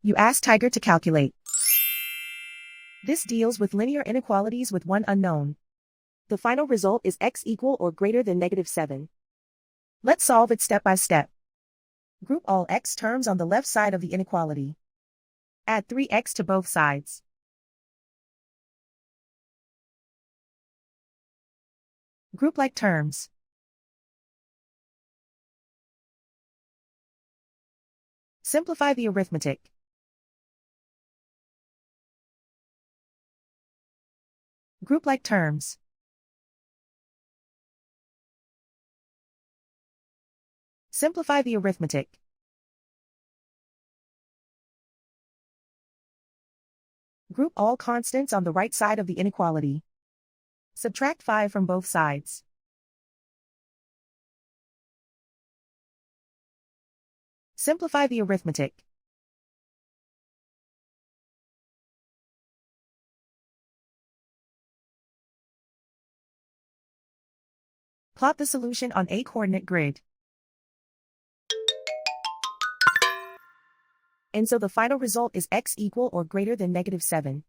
You ask Tiger to calculate. This deals with linear inequalities with one unknown. The final result is x equal or greater than -7. Let's solve it step by step. Group all x terms on the left side of the inequality. Add 3x to both sides. Group like terms. Simplify the arithmetic. Group like terms. Simplify the arithmetic. Group all constants on the right side of the inequality. Subtract 5 from both sides. Simplify the arithmetic. Plot the solution on a coordinate grid. And so the final result is x equal or greater than -7.